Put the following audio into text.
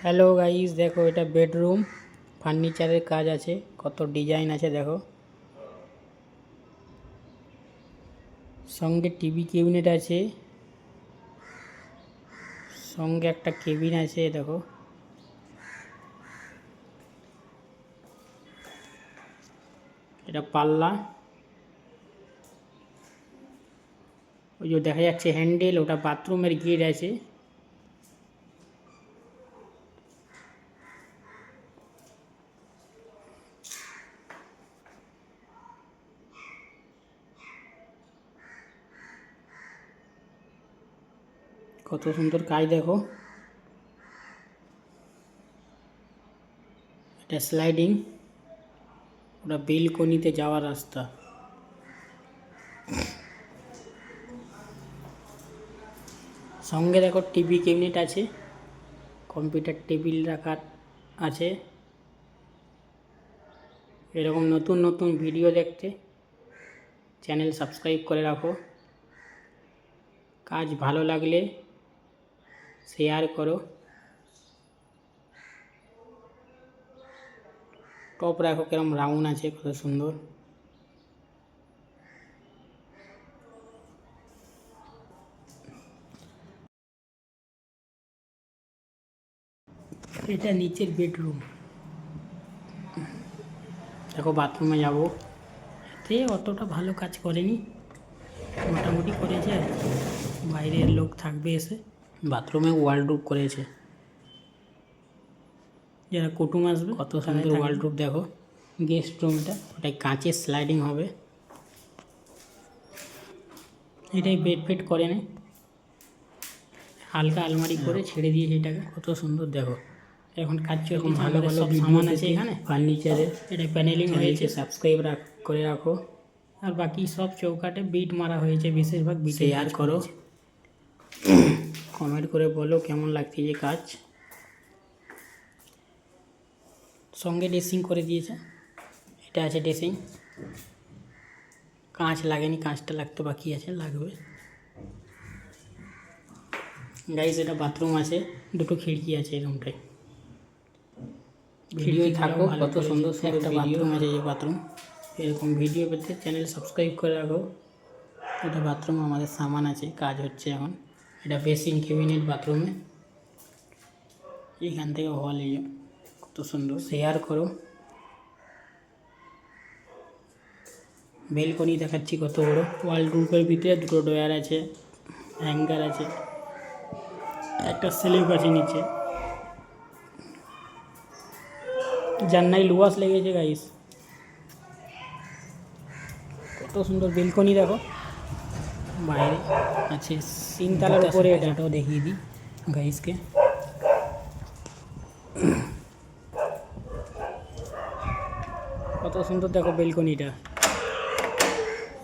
Hello guys, দেখো এটা bedroom. ফার্নিচারের কাজ আছে, কত ডিজাইন আছে দেখো। সঙ্গে টিভি ক্যাবিনেট আছে, সঙ্গে একটা কেবিন আছে দেখো। এটা পাল্লা, ওই যে দেখা যাচ্ছে হ্যান্ডেল, ওটা বাথরুমের গেট আছে। কত সুন্দর কাজ দেখো। এটা স্লাইডিং, ওটা বেলকনিতে যাওয়ার রাস্তা। সঙ্গে দেখো টিভি ক্যাবিনেট আছে, কম্পিউটার টেবিল রাখার আছে। এরকম নতুন নতুন ভিডিও দেখতে চ্যানেল সাবস্ক্রাইব করে রাখো। কাজ ভালো লাগলে শেয়ার করো। টপ রাখো, কিরম রাউন্ড আছে, কত সুন্দর। এটা নিচের বেডরুম। দেখো বাথরুমে যাবো, এতে অতটা ভালো কাজ করেনি, মোটামুটি করেছে আর কি। বাইরের লোক থাকবে এসে। বাথরুমে ওয়ার্ডরোব করেছে, যারা কুটুম আসবে কত সুন্দর ওয়ার্ডরোব দেখো। গেস্ট রুমটা, ওটাই কাঁচের স্লাইডিং হবে। এটাই বেড ফেড করে না, হালকা আলমারি করে ছেড়ে দিয়েছে এটাকে, কত সুন্দর দেখো। এখন কাজ চলছে, ভালো ভালো সামান আছে এখানে ফার্নিচারের। এটা প্যানেলিং হয়েছে, সাবস্ক্রাইব করে রাখো। আর বাকি সব চৌকাটে বিট মারা হয়েছে, বেশিরভাগ বিট। শেয়ার করো, কমেন্ট করে বলো কেমন লাগছে যে কাজ। সঙ্গে ড্রেসিং করে দিয়েছে, এটা আছে ড্রেসিং। কাঁচ লাগেনি, কাঁচটা লাগতে বাকি আছে, লাগবে। গাইস এটা বাথরুম আছে, দুটো খিড়কি আছে এই রুমটায়। ভিডিওই থাকো, কত সুন্দর একটা বাথরুম আছে। এই বাথরুম এরকম ভিডিও পেতে চ্যানেল সাবস্ক্রাইব করে রাখো। এটা বাথরুম, আমাদের সামান আছে, কাজ হচ্ছে এখন। এটা বেসিন ক্যাবিনেট বাথরুমে, এখান থেকে হল, এই কত সুন্দর। শেয়ার করো। বেলকনি দেখাচ্ছি কত বড়। ওয়ালড্রোবের ভিতরে দুটো ডয়ার আছে, হ্যাঙ্গার আছে, একটা স্লিপ আছে নিচে। জাননাই লুয়াস লেগেছে গাইস, কত সুন্দর বেলকনি দেখো। বাইরে আছে 3 তলার উপরে, এটাও দেখিয়ে দিই গাইসকে। কত সুন্দর দেখো বেলকনিটা।